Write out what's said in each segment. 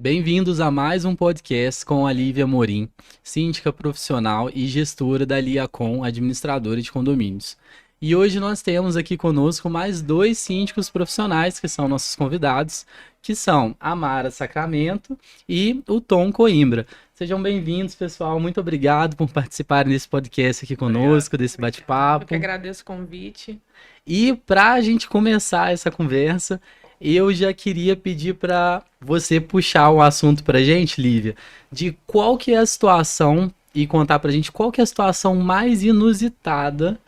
Bem-vindos a mais um podcast com a Lívia Morim, síndica profissional e gestora da Liacom, administradora de condomínios. E hoje nós temos aqui conosco mais dois síndicos profissionais que são nossos convidados, que são a Mara Sacramento e o Tom Coimbra. Sejam bem-vindos, pessoal. Muito obrigado por participarem desse podcast aqui conosco, desse bate-papo. Eu que agradeço o convite. E para a gente começar essa conversa, eu já queria pedir para você puxar o assunto para a gente, Lívia, de qual que é a situação e contar para a gente qual que é a situação mais inusitada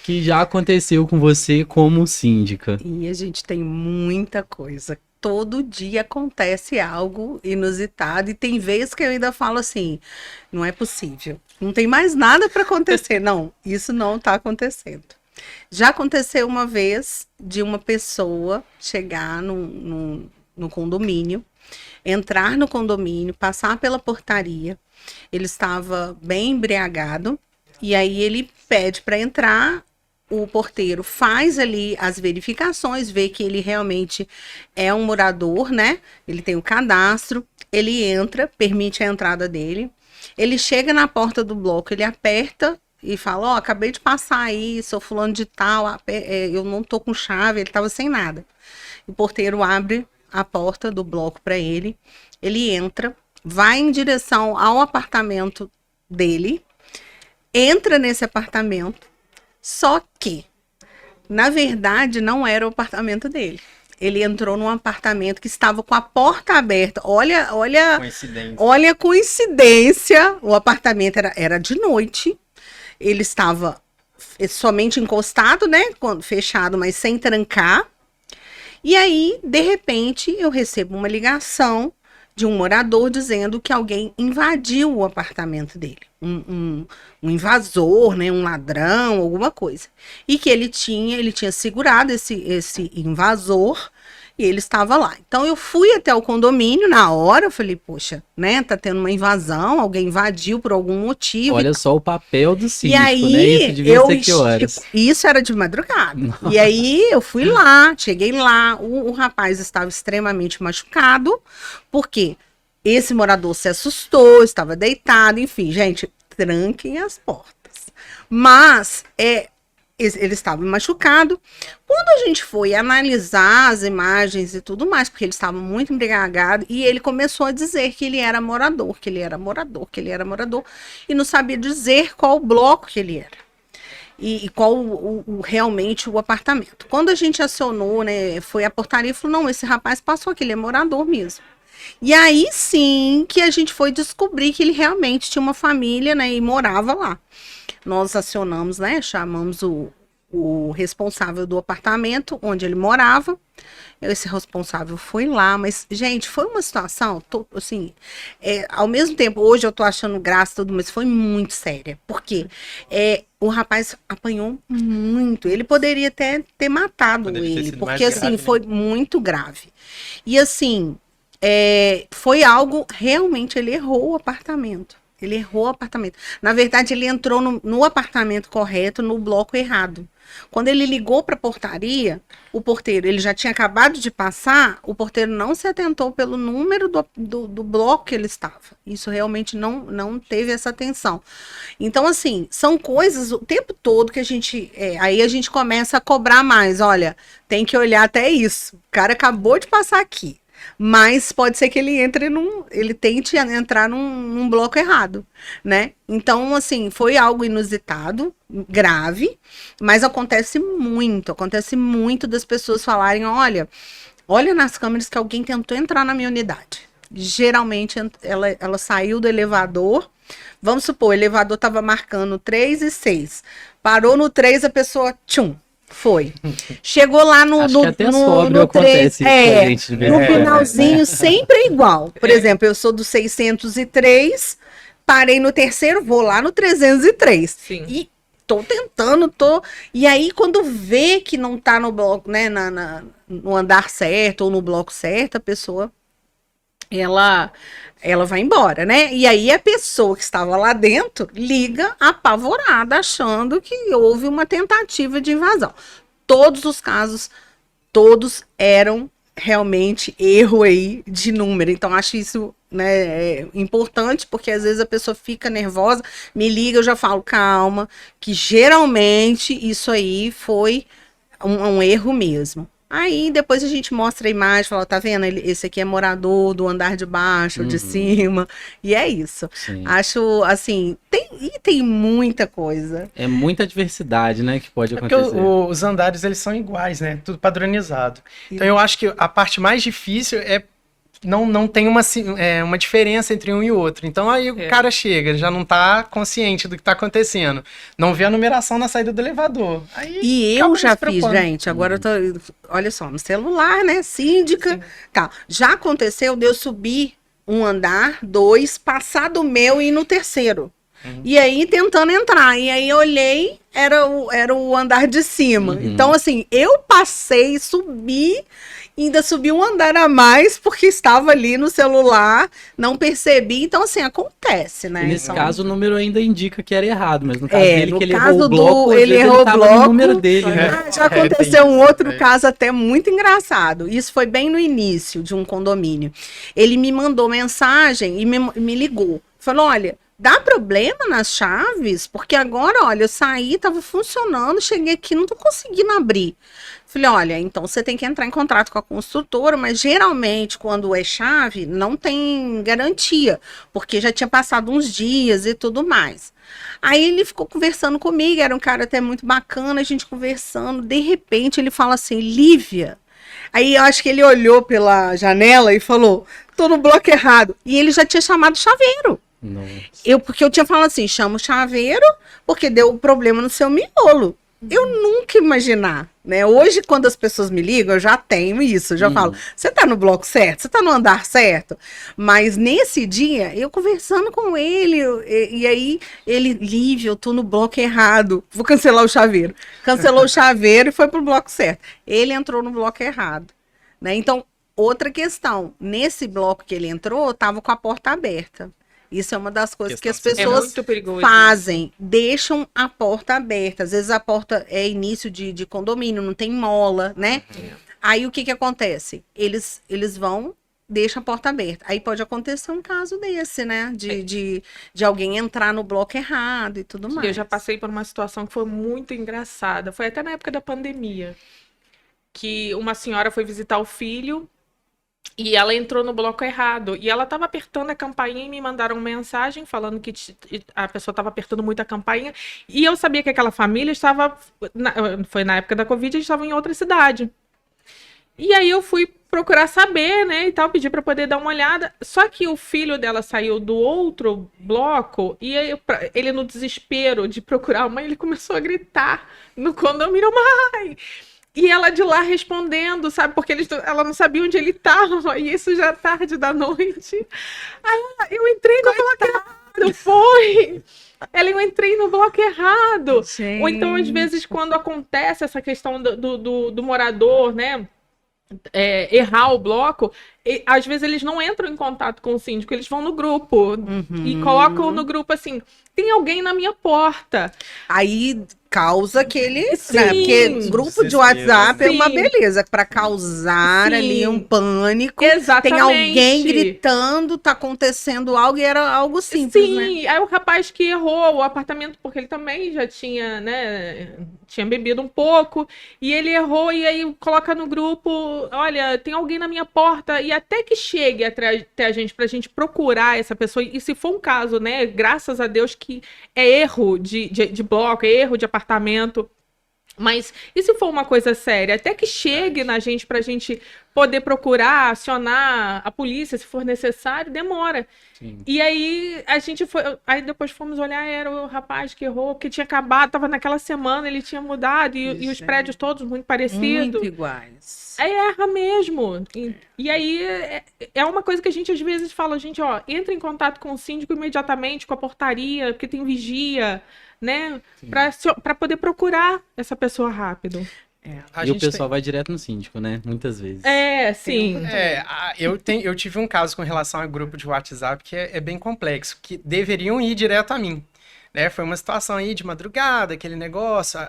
que já aconteceu com você como síndica. E a gente tem muita coisa. Todo dia acontece algo inusitado e tem vezes que eu ainda falo assim, não é possível, não tem mais nada para acontecer. Não, isso não está acontecendo. Já aconteceu uma vez de uma pessoa chegar no condomínio, entrar no condomínio, passar pela portaria. Ele estava bem embriagado e aí ele pede para entrar. O porteiro faz ali as verificações, vê que ele realmente é um morador, né? Ele tem o cadastro, ele entra, permite a entrada dele. Ele chega na porta do bloco, ele aperta e fala, ó, acabei de passar aí, sou fulano de tal, eu não tô com chave, ele tava sem nada. O porteiro abre a porta do bloco para ele, ele entra, vai em direção ao apartamento dele, entra nesse apartamento, só que, na verdade, não era o apartamento dele. Ele entrou num apartamento que estava com a porta aberta. Olha a coincidência. O apartamento era de noite. Ele estava somente encostado, né? Fechado, mas sem trancar. E aí, de repente, eu recebo uma ligação de um morador dizendo que alguém invadiu o apartamento dele. Um invasor, né, um ladrão, alguma coisa. E que ele tinha segurado esse invasor e ele estava lá. Então eu fui até o condomínio na hora, eu falei, poxa, né, tá tendo uma invasão, alguém invadiu por algum motivo. Olha só o papel do síndico, e aí, né? Isso devia ser que horas? Isso era de madrugada. E aí eu fui lá, cheguei lá, o rapaz estava extremamente machucado, porque esse morador se assustou, estava deitado, enfim, gente, tranquem as portas. Mas ele estava machucado. Quando a gente foi analisar as imagens e tudo mais, porque ele estava muito embriagado, e ele começou a dizer que ele era morador, e não sabia dizer qual bloco que ele era. E qual realmente o apartamento. Quando a gente acionou, né, foi a portaria e falou, não, esse rapaz passou aqui, ele é morador mesmo. E aí sim que a gente foi descobrir que ele realmente tinha uma família, né, e morava lá. Nós acionamos, né, chamamos o responsável do apartamento onde ele morava. Esse responsável foi lá, mas, gente, foi uma situação, assim, ao mesmo tempo, hoje eu tô achando graça tudo, mas foi muito séria, porque o rapaz apanhou muito, ele poderia até ter matado ele, porque, assim, grave, foi muito grave. E, assim, foi algo, realmente, ele errou o apartamento. Ele errou o apartamento. Na verdade, ele entrou no apartamento correto, no bloco errado. Quando ele ligou para a portaria, o porteiro, ele já tinha acabado de passar, o porteiro não se atentou pelo número do bloco que ele estava. Isso realmente não teve essa atenção. Então, assim, são coisas o tempo todo que a gente... aí a gente começa a cobrar mais. Olha, tem que olhar até isso. O cara acabou de passar aqui. Mas pode ser que ele tente entrar num bloco errado, né? Então, assim, foi algo inusitado, grave, mas acontece muito das pessoas falarem, olha nas câmeras que alguém tentou entrar na minha unidade. Geralmente, ela saiu do elevador, vamos supor, o elevador estava marcando 3 e 6, parou no 3, a pessoa, tchum, foi. Chegou lá no 3, no finalzinho sempre é igual. Por exemplo, eu sou do 603, parei no terceiro, vou lá no 303. Sim. E tô tentando, E aí, quando vê que não tá no bloco, né, no andar certo ou no bloco certo, a pessoa, ela vai embora, né? E aí a pessoa que estava lá dentro liga apavorada, achando que houve uma tentativa de invasão. Todos os casos, todos eram realmente erro aí de número. Então, acho isso, né, importante, porque às vezes a pessoa fica nervosa, me liga, eu já falo, calma, que geralmente isso aí foi um erro mesmo. Aí depois a gente mostra a imagem, fala, tá vendo? Esse aqui é morador do andar de baixo, de cima, e é isso. Sim. Acho, assim, tem muita coisa. É muita diversidade, né, que pode Porque acontecer. os andares, eles são iguais, né? Tudo padronizado. Então, eu acho que a parte mais difícil é não tem uma diferença entre um e outro. Então, aí o cara chega, já não tá consciente do que tá acontecendo. Não vê a numeração na saída do elevador. Aí, E eu acaba já se fiz, preocupando. gente, agora eu tô, olha só, no celular, né, síndica, tá. Já aconteceu de eu subir um andar, 2, passar do meu e ir no terceiro. E aí, tentando entrar. E aí, eu olhei, era o andar de cima. Então, assim, eu passei, subi, ainda subi um andar a mais, porque estava ali no celular, não percebi. Então, assim, acontece, né? E nesse Então, caso, o número ainda indica que era errado, mas no caso É, dele, no que ele caso errou o bloco, às ele vezes errou o tava bloco. no número dele, né? Já aconteceu um outro caso até muito engraçado. Isso foi bem no início de um condomínio. Ele me mandou mensagem e me ligou. Falou, olha, dá problema nas chaves? Porque agora, olha, eu saí, tava funcionando, cheguei aqui, não tô conseguindo abrir. Falei, olha, então você tem que entrar em contato com a construtora, mas geralmente quando é chave, não tem garantia, porque já tinha passado uns dias e tudo mais. Aí ele ficou conversando comigo, era um cara até muito bacana, a gente conversando, de repente ele fala assim, Lívia. Aí eu acho que ele olhou pela janela e falou, tô no bloco errado. E ele já tinha chamado o chaveiro. Nossa. Porque eu tinha falado assim, chama o chaveiro, porque deu problema no seu miolo. Eu nunca ia imaginar, né? Hoje, quando as pessoas me ligam, eu já tenho isso, eu já falo, você tá no bloco certo? Você tá no andar certo? Mas nesse dia, eu conversando com ele, e aí ele, Lívia, eu tô no bloco errado, vou cancelar o chaveiro. Cancelou o chaveiro e foi pro bloco certo. Ele entrou no bloco errado, né? Então, outra questão, nesse bloco que ele entrou, tava com a porta aberta. Isso é uma das coisas que as pessoas muito perigoso fazem, deixam a porta aberta. Às vezes a porta é início de condomínio, não tem mola, né? Aí o que acontece? Eles vão, deixam a porta aberta. Aí pode acontecer um caso desse, né? De alguém entrar no bloco errado e tudo mais. Eu já passei por uma situação que foi muito engraçada. Foi até na época da pandemia. Que uma senhora foi visitar o filho e ela entrou no bloco errado. E ela estava apertando a campainha e me mandaram mensagem falando que a pessoa estava apertando muito a campainha. E eu sabia que aquela família estava... Foi na época da Covid, eles estavam em outra cidade. E aí eu fui procurar saber, né, e tal, pedi para poder dar uma olhada. Só que o filho dela saiu do outro bloco e aí, ele no desespero de procurar a mãe, ele começou a gritar no condomínio, mãe! E ela de lá respondendo, sabe? Porque ela não sabia onde ele estava. E isso já é tarde da noite. Aí eu entrei no bloco errado, foi! Eu entrei no bloco errado. Gente. Ou então, às vezes, quando acontece essa questão do morador, né? Errar o bloco, às vezes eles não entram em contato com o síndico, eles vão no grupo e colocam no grupo assim, tem alguém na minha porta. Aí causa aquele, Sim. né? Porque grupo de WhatsApp é uma Sim. beleza, para causar Sim. ali um pânico. Exatamente. Tem alguém gritando, tá acontecendo algo e era algo simples, né? Sim, aí o rapaz que errou o apartamento, porque ele também já tinha, né, tinha bebido um pouco, e ele errou, e aí coloca no grupo, olha, tem alguém na minha porta, e até que chegue até a gente, pra gente procurar essa pessoa, e se for um caso, né, graças a Deus que é erro de bloco, é erro de apartamento, mas e se for uma coisa séria? Até que chegue na gente pra gente poder procurar, acionar a polícia se for necessário, demora. Sim. E aí a gente foi. Aí depois fomos olhar, era o rapaz que errou, que tinha acabado, tava naquela semana, ele tinha mudado, e os prédios todos muito parecidos. Muito iguais. Aí erra mesmo. E aí é uma coisa que a gente às vezes fala, gente, ó, entra em contato com o síndico imediatamente, com a portaria, porque tem vigia, né? Para poder procurar essa pessoa rápido. E o pessoal vai direto no síndico, né? Muitas vezes. Sim. Eu tive um caso com relação a grupo de WhatsApp que é bem complexo, que deveriam ir direto a mim. né? Foi uma situação aí de madrugada, aquele negócio,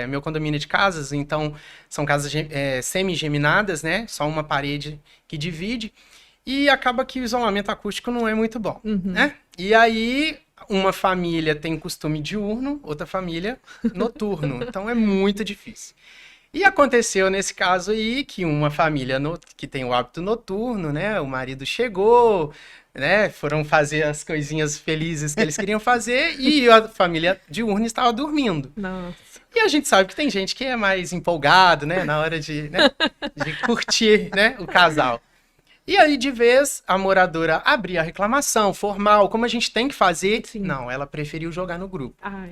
meu condomínio de casas, então são casas semi-geminadas, né? Só uma parede que divide, e acaba que o isolamento acústico não é muito bom, né? E aí, uma família tem costume diurno, outra família noturno, então é muito difícil. E aconteceu nesse caso aí que uma família que tem o hábito noturno, né? O marido chegou, né? Foram fazer as coisinhas felizes que eles queriam fazer e a família diurna estava dormindo. Nossa. E a gente sabe que tem gente que é mais empolgado, né? Na hora de curtir, né? O casal. E aí, de vez, a moradora abria a reclamação formal, como a gente tem que fazer. Sim. Não, ela preferiu jogar no grupo. Ai.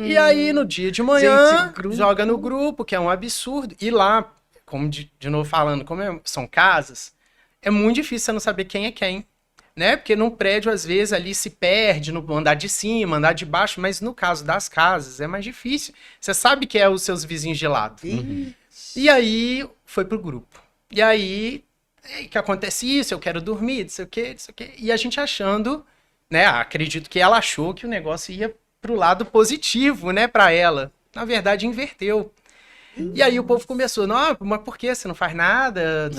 E aí, no dia de manhã, Gente, grupo. joga no grupo, que é um absurdo. E lá, como de novo falando, são casas, é muito difícil você não saber quem é quem, né? Porque num prédio, às vezes, ali se perde no andar de cima, andar de baixo, mas no caso das casas, é mais difícil. Você sabe que é os seus vizinhos de lado. E aí, foi pro grupo. E aí, que acontece isso, eu quero dormir, não sei o quê. E a gente achando, né? Acredito que ela achou que o negócio ia pro lado positivo, né, pra ela. Na verdade, inverteu. E aí o povo começou, não, mas por que você não faz nada?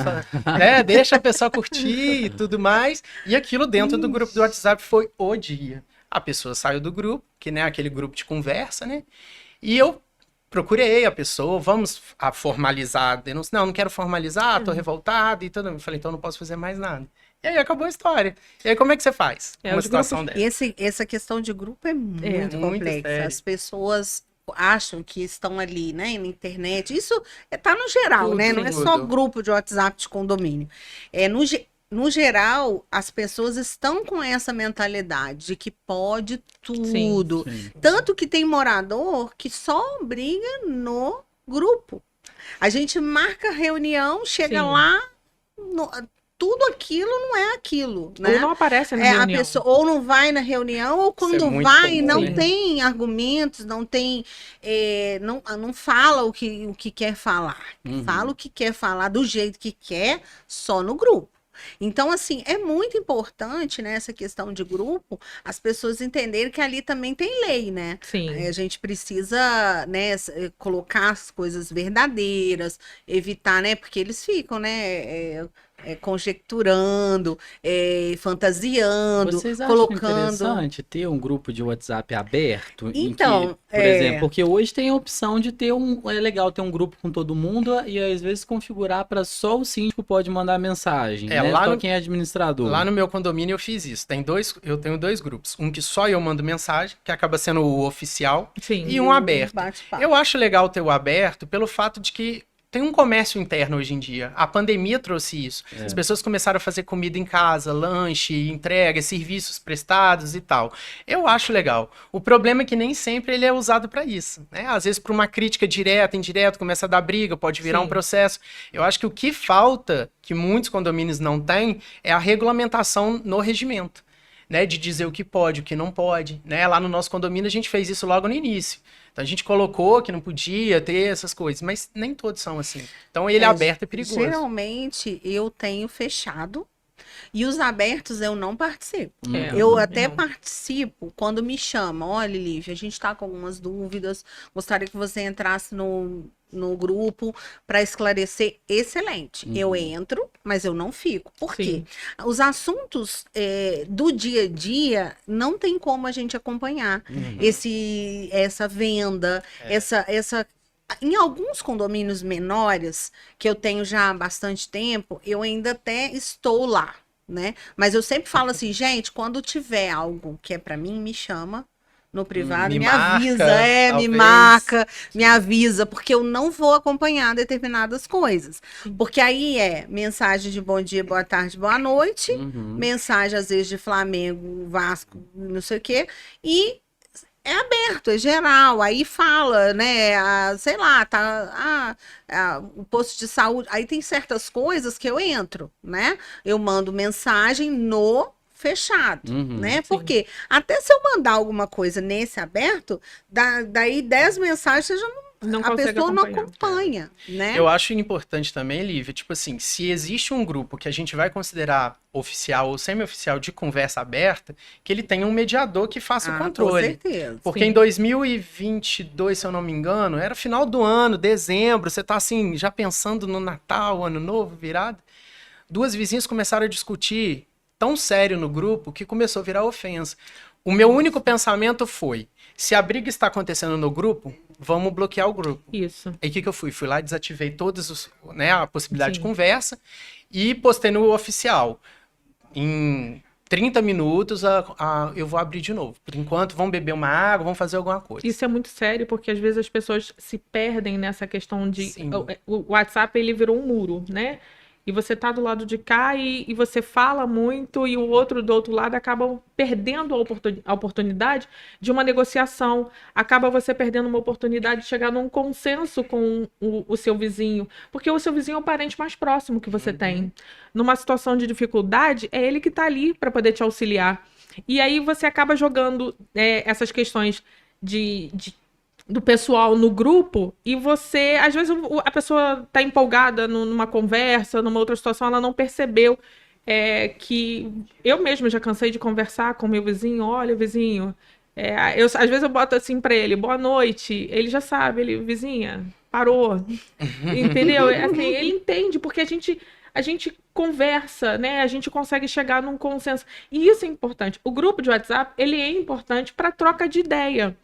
Né, deixa a pessoa curtir e tudo mais. E aquilo dentro do grupo do WhatsApp foi o dia. A pessoa saiu do grupo, que né, aquele grupo de conversa, né? E eu procurei a pessoa, vamos formalizar a denúncia. Não quero formalizar, tô revoltado e tudo. Eu falei, então não posso fazer mais nada. E aí acabou a história. E aí como é que você faz uma situação dessa? Essa questão de grupo é muito complexa. Sério. As pessoas acham que estão ali, né, na internet. Isso tá no geral, né? Não é só grupo de WhatsApp de condomínio. No geral, as pessoas estão com essa mentalidade de que pode tudo. Sim. Tanto que tem morador que só briga no grupo. A gente marca reunião, chega Sim. lá, tudo aquilo não é aquilo, né? Ou não aparece na A reunião. pessoa ou não vai na reunião, ou quando muito vai, comum, não né? tem argumentos, não tem. Não fala o que quer falar. Fala o que quer falar do jeito que quer, só no grupo. Então, assim, é muito importante, né, essa questão de grupo, as pessoas entenderem que ali também tem lei, né? Sim. A gente precisa, né, colocar as coisas verdadeiras, evitar, né, porque eles ficam, né, conjecturando, fantasiando, Vocês acham colocando. interessante ter um grupo de WhatsApp aberto? Então, em que, por exemplo, porque hoje tem a opção de ter é legal ter um grupo com todo mundo e às vezes configurar para só o síndico pode mandar mensagem, né? lá Só no- quem é administrador. Lá no meu condomínio eu fiz isso. Eu tenho 2 grupos. Um que só eu mando mensagem, que acaba sendo o oficial, Sim. e um aberto. Bate-papo. Eu acho legal ter o aberto pelo fato de que tem um comércio interno hoje em dia. A pandemia trouxe isso. As pessoas começaram a fazer comida em casa, lanche, entrega, serviços prestados e tal. Eu acho legal. O problema é que nem sempre ele é usado para isso, né? Às vezes para uma crítica direta, indireta, começa a dar briga, pode virar Sim. um processo. Eu acho que o que falta, que muitos condomínios não têm, é a regulamentação no regimento. Né, de dizer o que pode, o que não pode, né? Lá no nosso condomínio a gente fez isso logo no início. Então a gente colocou que não podia ter essas coisas, mas nem todos são assim. Então ele aberto é perigoso. Geralmente eu tenho fechado e os abertos eu não participo. É, Eu não, até não. participo quando me chamam. Olha, Lívia, a gente está com algumas dúvidas. Gostaria que você entrasse no grupo para esclarecer. Excelente. Eu entro, mas eu não fico. Por quê? Sim. Os assuntos do dia a dia não tem como a gente acompanhar. Essa venda, essa. Em alguns condomínios menores, que eu tenho já há bastante tempo, eu ainda até estou lá, né? Mas eu sempre falo assim, gente, quando tiver algo que é para mim, me chama no privado, Me me marca, avisa, me talvez. marca, me avisa, porque eu não vou acompanhar determinadas coisas. Porque aí é mensagem de bom dia, boa tarde, boa noite, mensagem às vezes de Flamengo, Vasco, não sei o quê, e é aberto, é geral, aí fala, né, sei lá, o posto de saúde, aí tem certas coisas que eu entro, né, eu mando mensagem no fechado, né, porque até se eu mandar alguma coisa nesse aberto, daí 10 mensagens você já Não a consegue pessoa não acompanhar. acompanha, né? Eu acho importante também, Lívia, tipo assim, se existe um grupo que a gente vai considerar oficial ou semi-oficial de conversa aberta, que ele tenha um mediador que faça o Com controle. certeza. Porque Sim. em 2022, se eu não me engano, era final do ano, dezembro, você tá assim, já pensando no Natal, Ano Novo, virado. Duas vizinhas começaram a discutir tão sério no grupo que começou a virar ofensa. O meu único pensamento foi, se a briga está acontecendo no grupo, vamos bloquear o grupo. Isso. Aí o que eu fui? Fui lá e desativei todas a possibilidade Sim. de conversa e postei no oficial. Em 30 minutos eu vou abrir de novo. Por enquanto, vamos beber uma água, vamos fazer alguma coisa. Isso é muito sério, porque às vezes as pessoas se perdem nessa questão de... Sim. O WhatsApp, ele virou um muro, né? E você tá do lado de cá e você fala muito e o outro do outro lado acaba perdendo a oportunidade de uma negociação. Acaba você perdendo uma oportunidade de chegar num consenso com o seu vizinho. Porque o seu vizinho é o parente mais próximo que você tem. Numa situação de dificuldade, é ele que tá ali para poder te auxiliar. E aí você acaba jogando essas questões do pessoal no grupo e você, às vezes a pessoa tá empolgada numa conversa, numa outra situação, ela não percebeu que eu mesma já cansei de conversar com meu vizinho, olha, vizinho, às vezes eu boto assim pra ele, boa noite, ele já sabe, ele, vizinha, parou, entendeu? Assim, ele entende, porque a gente conversa, né? A gente consegue chegar num consenso. E isso é importante. O grupo de WhatsApp, ele é importante para troca de ideia.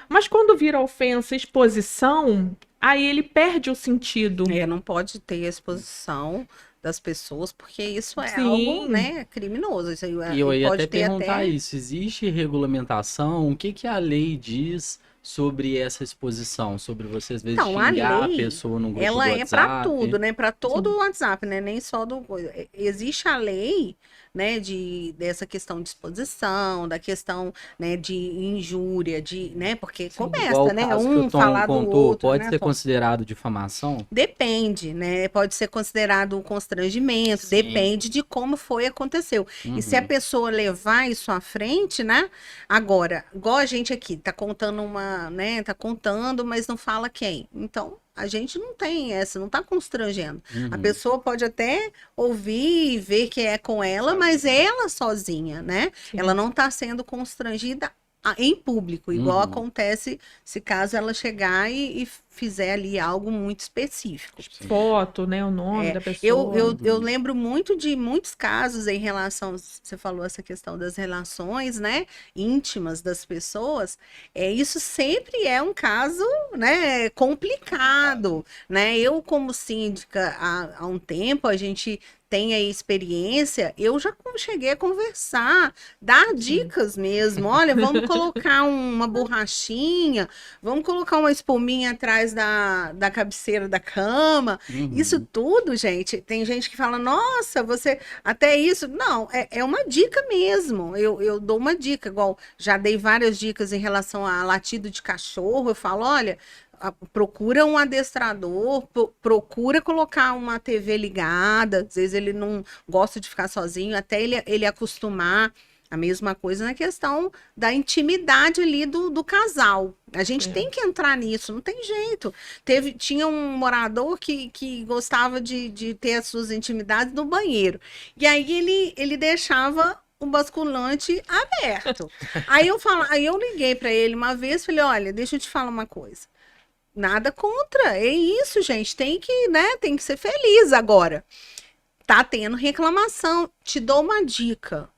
Mas quando vira ofensa, exposição, aí ele perde o sentido. Não pode ter a exposição das pessoas, porque isso é Sim. algo, né, criminoso. Isso E eu ia pode até ter perguntar isso, existe regulamentação? O que que a lei diz sobre essa exposição? Sobre você, às vezes, Então, a xingar a lei, pessoa no grupo ela do é para WhatsApp? tudo, né? Para todo Sim. o WhatsApp, né? Nem só do. Existe a lei, né? Dessa questão de exposição, da questão, né? De injúria, né? Porque Igual começa, o né? caso que o Um Tom falar do contou, outro, pode né, ser Afonso? considerado difamação? Depende, né? Pode ser considerado um constrangimento, Sim. depende de como aconteceu. E se a pessoa levar isso à frente, né? Agora, igual a gente aqui, tá contando né? Tá contando, mas não fala quem. Então, a gente não tem essa, não tá constrangendo. A pessoa pode até ouvir e ver que é com ela, mas ela sozinha, né? Sim. Ela não tá sendo constrangida em público, igual Uhum. acontece se caso ela chegar e fizer ali algo muito específico. Foto, né? O nome da pessoa. Eu lembro muito de muitos casos em relação, você falou essa questão das relações, né, íntimas das pessoas, isso sempre é um caso, né, complicado, né? Eu, como síndica, há um tempo, a gente tem a experiência, eu já cheguei a conversar, dar dicas mesmo. Olha, vamos colocar uma borrachinha, vamos colocar uma espuminha atrás da cabeceira da cama. Isso tudo, gente, tem gente que fala, nossa, você até isso. Não, é uma dica mesmo. Eu dou uma dica, igual já dei várias dicas em relação a latido de cachorro. Eu falo, olha, procura um adestrador, procura colocar uma TV ligada, às vezes ele não gosta de ficar sozinho, até ele acostumar. A mesma coisa na questão da intimidade ali do casal. A gente tem que entrar nisso, não tem jeito. Tinha um morador que gostava de ter as suas intimidades no banheiro. E aí ele deixava o basculante aberto. Aí eu liguei para ele uma vez, falei, olha, deixa eu te falar uma coisa. Nada contra, é isso, gente, tem que ser feliz agora. Tá tendo reclamação, te dou uma dica.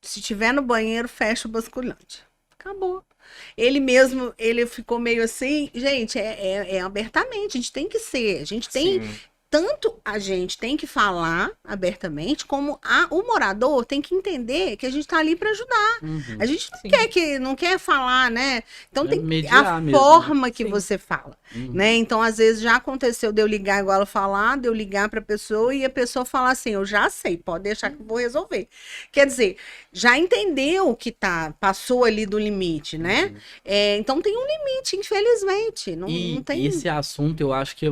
Se tiver no banheiro, fecha o basculante. Acabou. Ele mesmo, ele ficou meio assim, gente, abertamente, a gente tem que ser, a gente tem... Sim. Tanto a gente tem que falar abertamente, como o morador tem que entender que a gente está ali para ajudar. A gente não quer falar, né? Então tem mediar a mesmo, forma né? que Sim. você fala, né? Então às vezes já aconteceu de eu ligar igual ela falar, de eu ligar para a pessoa e a pessoa falar assim, eu já sei, pode deixar que eu vou resolver. Quer dizer, já entendeu que passou ali do limite, né? Então tem um limite, infelizmente. Não tem. Esse assunto eu acho que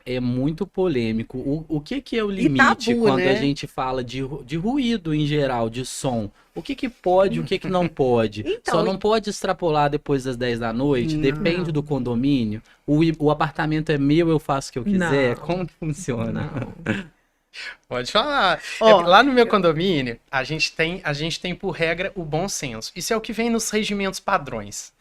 é muito polêmico. polêmico. O que é o limite tabu, quando né? a gente fala de ruído em geral, de som? O que pode, o que não pode? Então, Só não pode extrapolar depois das 10 da noite? Não. Depende do condomínio? O apartamento é meu, eu faço o que eu quiser? Não. Como que funciona? Não. Pode falar. Ó, Lá no meu condomínio, a gente tem por regra o bom senso. Isso é o que vem nos regimentos padrões.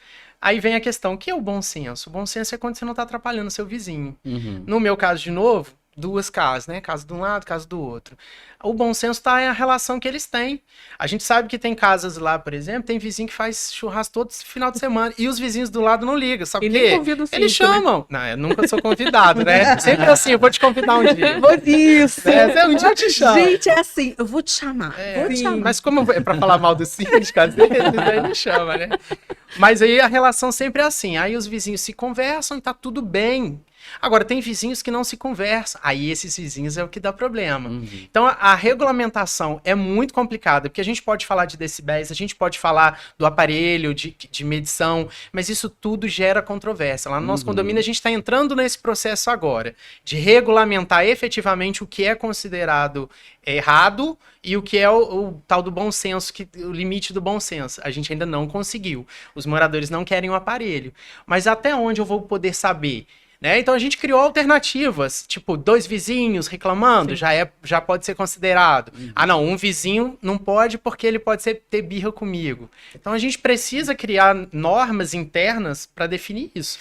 Aí vem a questão, o que é o bom senso? O bom senso é quando você não está atrapalhando seu vizinho. Uhum. No meu caso, de novo, duas casas, né? Casa de um lado, casa do outro. O bom senso está na relação que eles têm. A gente sabe que tem casas lá, por exemplo, tem vizinho que faz churrasco todo final de semana e os vizinhos do lado não ligam, sabe E por nem quê? convida o Eles síndico, né? chamam. Não, eu nunca sou convidado, né? Sempre assim, eu vou te convidar um dia. Isso. Um dia eu te chamo. Gente, é assim, eu vou te chamar. Vou te Sim, chamar. mas como é pra falar mal do síndico, às vezes, aí não chama, né? Mas aí a relação sempre é assim. Aí os vizinhos se conversam e tá tudo bem. Agora, tem vizinhos que não se conversam. Aí esses vizinhos é o que dá problema. Uhum. Então, a regulamentação é muito complicada, porque a gente pode falar de decibéis, a gente pode falar do aparelho de medição, mas isso tudo gera controvérsia. Lá no nosso condomínio, a gente está entrando nesse processo agora, de regulamentar efetivamente o que é considerado errado e o que é o tal do bom senso, o limite do bom senso. A gente ainda não conseguiu. Os moradores não querem o aparelho. Mas até onde eu vou poder saber? Né? Então a gente criou alternativas, tipo, 2 vizinhos reclamando, já pode ser considerado. Ah, não, um vizinho não pode porque ele pode ter birra comigo. Então a gente precisa criar normas internas para definir isso.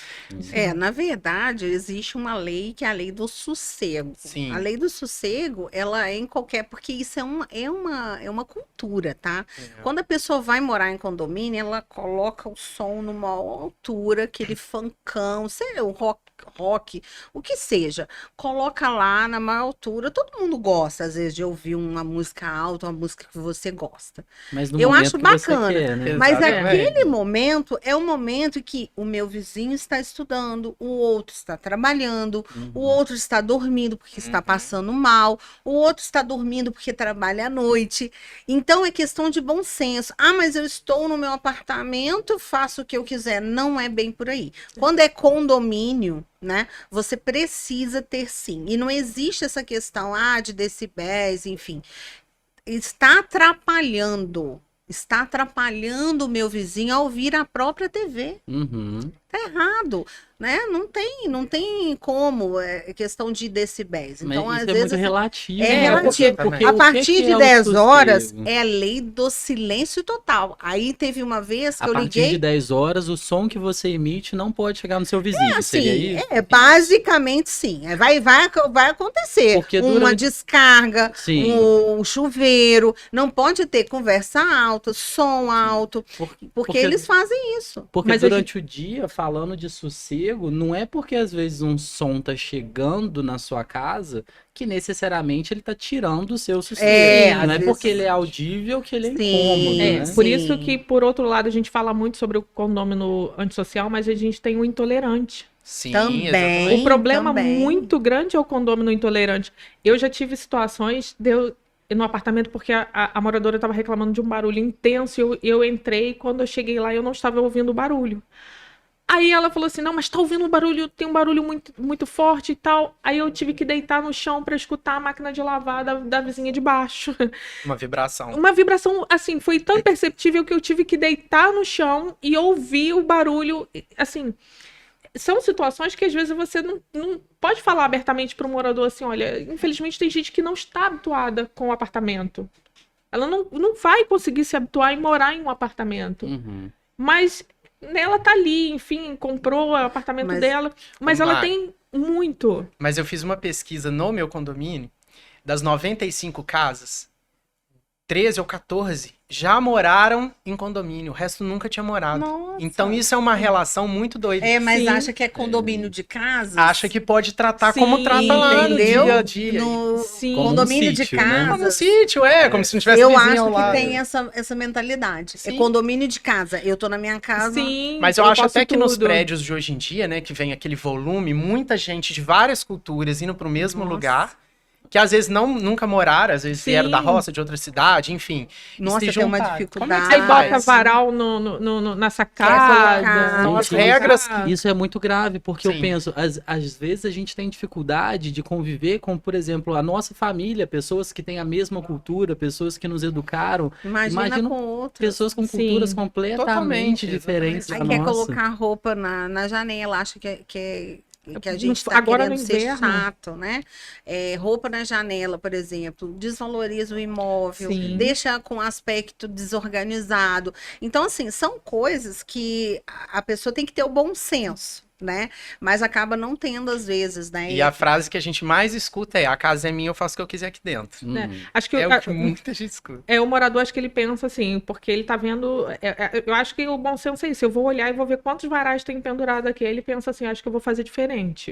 Na verdade, existe uma lei que é a lei do sossego. Sim. A lei do sossego, ela é em qualquer... Porque isso é uma cultura, tá? Quando a pessoa vai morar em condomínio, ela coloca o som numa altura, aquele funkão, sei lá, o rock, o que seja. Coloca lá na maior altura. Todo mundo gosta, às vezes, de ouvir uma música alta, uma música que você gosta. Mas no Eu momento acho que você bacana, quer, né? Mas Exatamente. aquele momento é o momento que o meu vizinho está estudando, o outro está trabalhando, o outro está dormindo porque está passando mal, o outro está dormindo porque trabalha à noite. Então é questão de bom senso. Ah, mas eu estou no meu apartamento, faço o que eu quiser. Não é bem por aí. Quando é condomínio, né, você precisa ter sim. E não existe essa questão de decibéis, enfim. Está atrapalhando o meu vizinho a ouvir a própria TV. Uhum. Tá errado, né? Não tem como, é questão de decibéis. Então, Mas às isso é vezes, muito relativo. é né? relativo. Porque a o partir que de é o 10 horas sossego? é a lei do silêncio total. Aí teve uma vez que A eu partir liguei. de 10 horas, o som que você emite não pode chegar no seu vizinho. Seria isso? Basicamente sim. Vai acontecer Porque uma durante- descarga, Sim. um chuveiro. Não pode ter conversa alta, som alto, porque eles fazem isso. Porque Mas a durante o dia, falando de sossego, não é porque às vezes um som tá chegando na sua casa que necessariamente ele tá tirando o seu sossego. às Não é vezes- porque ele é audível que ele é Sim. incômodo, É, né? por Sim. isso que, por outro lado, a gente fala muito sobre o condômino antissocial, mas a gente tem o intolerante. Sim, Também. exatamente. O problema também. muito grande é o condômino intolerante. Eu já tive situações de eu ir no apartamento porque a moradora estava reclamando de um barulho intenso e eu entrei, quando eu cheguei lá eu não estava ouvindo o barulho. Aí ela falou assim, não, mas tá ouvindo um barulho, tem um barulho muito, muito forte e tal. Aí eu tive que deitar no chão para escutar a máquina de lavar da vizinha de baixo. Uma vibração. Uma vibração, assim, foi tão perceptível que eu tive que deitar no chão e ouvir o barulho, assim... São situações que às vezes você não pode falar abertamente para o morador assim, olha, infelizmente tem gente que não está habituada com o apartamento. Ela não vai conseguir se habituar em morar em um apartamento. Uhum. Mas ela tá ali, enfim, comprou o apartamento dela, mas ela Mari, tem muito. Mas eu fiz uma pesquisa no meu condomínio, das 95 casas, 13 ou 14 já moraram em condomínio, o resto nunca tinha morado. Nossa. Então isso é uma relação muito doida. Mas Sim. acha que é condomínio de casas? Acha que pode tratar Sim, como trata lá no entendeu? dia a dia. No Sim. Como condomínio um de sítio, né? Como no casas. sítio, como se não tivesse Eu vizinho acho ao que lado. tem essa mentalidade. É Sim. condomínio de casa. Eu tô na minha casa. Sim, Mas eu acho posso até que nos tudo. prédios de hoje em dia, né, que vem aquele volume, muita gente de várias culturas indo para o mesmo Nossa. lugar, que às vezes nunca moraram, às vezes vieram da Sim. roça, de outra cidade, enfim. e Nossa, se tem uma juntaram. Como é que dificuldade. você Aí faz? bota varal na sacada. colocar. São as Gente, regras. Isso é muito grave, porque eu Sim. penso, às vezes a gente tem dificuldade de conviver com, por exemplo, a nossa família, pessoas que têm a mesma cultura, pessoas que nos educaram, Imagina com outras. pessoas com Sim. culturas completamente Totalmente, diferentes da Aí quer nossa. colocar roupa na janela, acha que a gente está Agora querendo no ser inverno. chato, né? Roupa na janela, por exemplo, desvaloriza o imóvel, Sim. deixa com aspecto desorganizado. Então, assim, são coisas que a pessoa tem que ter o bom senso, né? Mas acaba não tendo às vezes, né? E a frase que a gente mais escuta é: a casa é minha, eu faço o que eu quiser aqui dentro. Acho que É o que muita gente escuta. o morador, acho que ele pensa assim, porque ele tá vendo. Eu acho que o bom senso é isso. Eu vou olhar e vou ver quantos varais tem pendurado aqui. Aí ele pensa assim, acho que eu vou fazer diferente.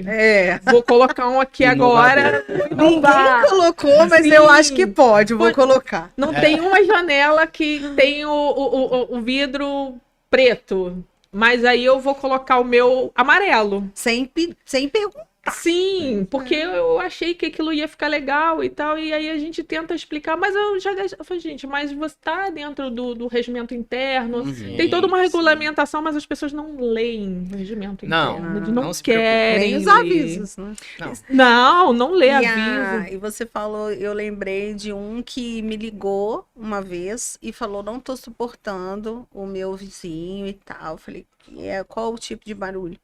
Vou colocar um aqui agora. Não dá. colocou, mas Sim. eu acho que pode, vou colocar. Não tem uma janela que tem o vidro preto. Mas aí eu vou colocar o meu amarelo. Sem perguntar. Sim, porque eu achei que aquilo ia ficar legal e tal, e aí a gente tenta explicar, mas eu falei, gente, mas você tá dentro do regimento interno, tem toda uma regulamentação, mas as pessoas não leem o regimento Não, interno, eles não não se preocupem. querem Nem os ler. avisos, né? Não lê aviso. E você falou, eu lembrei de um que me ligou uma vez e falou, não tô suportando o meu vizinho e tal. Eu falei, qual o tipo de barulho?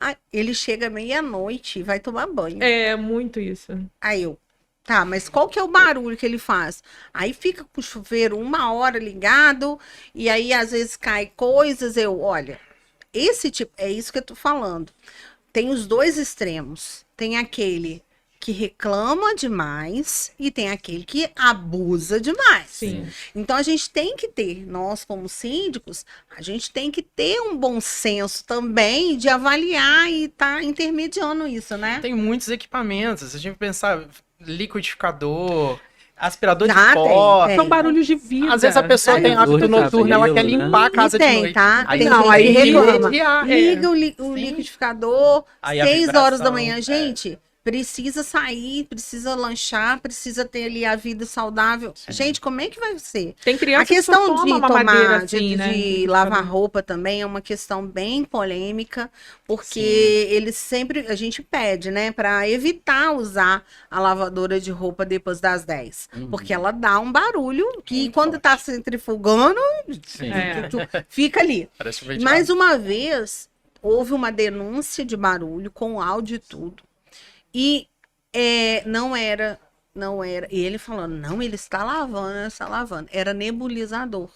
Ah, ele chega meia-noite e vai tomar banho. É muito isso. Aí eu, tá, mas qual que é o barulho que ele faz? Aí fica com o chuveiro 1 hora ligado, e aí às vezes cai coisas, olha, esse tipo, é isso que eu tô falando. Tem os dois extremos. Tem aquele que reclama demais e tem aquele que abusa demais. Sim. Então a gente tem que ter, nós como síndicos, a gente tem que ter um bom senso também de avaliar e estar intermediando isso, né? Tem muitos equipamentos. Se a gente pensar, liquidificador, aspirador Já de pó. tem. São barulhos de vida. Às vezes a pessoa Aí, tem hábito dor de noturno, ela quer cabelo, né? limpar a casa E de tem, noite. tá? Aí Tem não, gente aí que reclama. remediar, Liga o Sim. liquidificador, Aí a 6 horas da vibração, manhã, gente. Precisa sair, precisa lanchar, precisa ter ali a vida saudável. Gente, como é que vai ser? Tem criança A questão que só de toma tomar, mamadeira assim, né? de lavar roupa também é uma questão bem polêmica, porque eles sempre, a gente pede, né, para evitar usar a lavadora de roupa depois das 10, porque ela dá um barulho que Muito quando forte. tá centrifugando, Sim. É. fica ali. Parece um ventilador. Mais uma vez, houve uma denúncia de barulho com áudio e tudo. E não era. E ele falando, não, ele está lavando. Era nebulizador.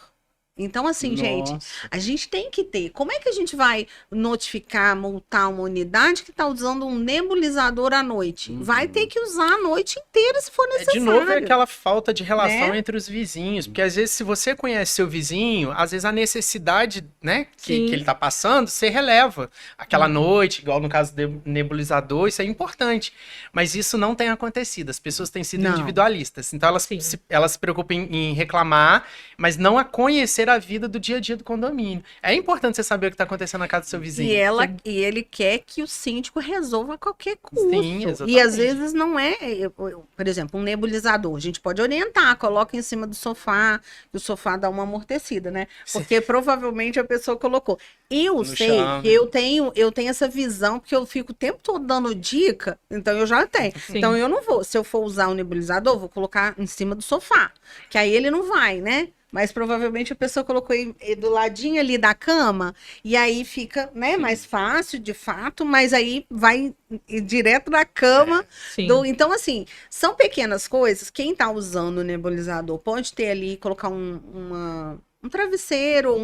Então, assim, gente, Nossa. a gente tem que ter. Como é que a gente vai notificar, multar uma unidade que está usando um nebulizador à noite? Vai ter que usar a noite inteira se for De necessário. novo, é aquela falta de relação Né? entre os vizinhos. Porque às vezes, se você conhece seu vizinho, às vezes a necessidade, né, que Sim. ele tá passando, você releva. Aquela noite, igual no caso do nebulizador, isso é importante. Mas isso não tem acontecido. As pessoas têm sido Não. individualistas. Então, elas Sim. elas se preocupam em reclamar, mas não a conhecer a vida do dia a dia do condomínio. É importante você saber o que está acontecendo na casa do seu vizinho. E ele quer que o síndico resolva a qualquer custo. Sim, E exatamente. às vezes não é, por exemplo, um nebulizador. A gente pode orientar, coloca em cima do sofá, que o sofá dá uma amortecida, né? Porque provavelmente a pessoa colocou. Eu No sei chão, que eu tenho essa visão, porque eu fico o tempo todo dando dica, então eu já tenho. Sim. Então eu não vou, se eu for usar um nebulizador, eu vou colocar em cima do sofá, que aí ele não vai, né? Mas provavelmente a pessoa colocou do ladinho ali da cama, e aí fica, né, mais fácil, de fato, mas aí vai direto na cama. Sim. Então, assim, são pequenas coisas. Quem tá usando o nebulizador pode ter ali, colocar um travesseiro,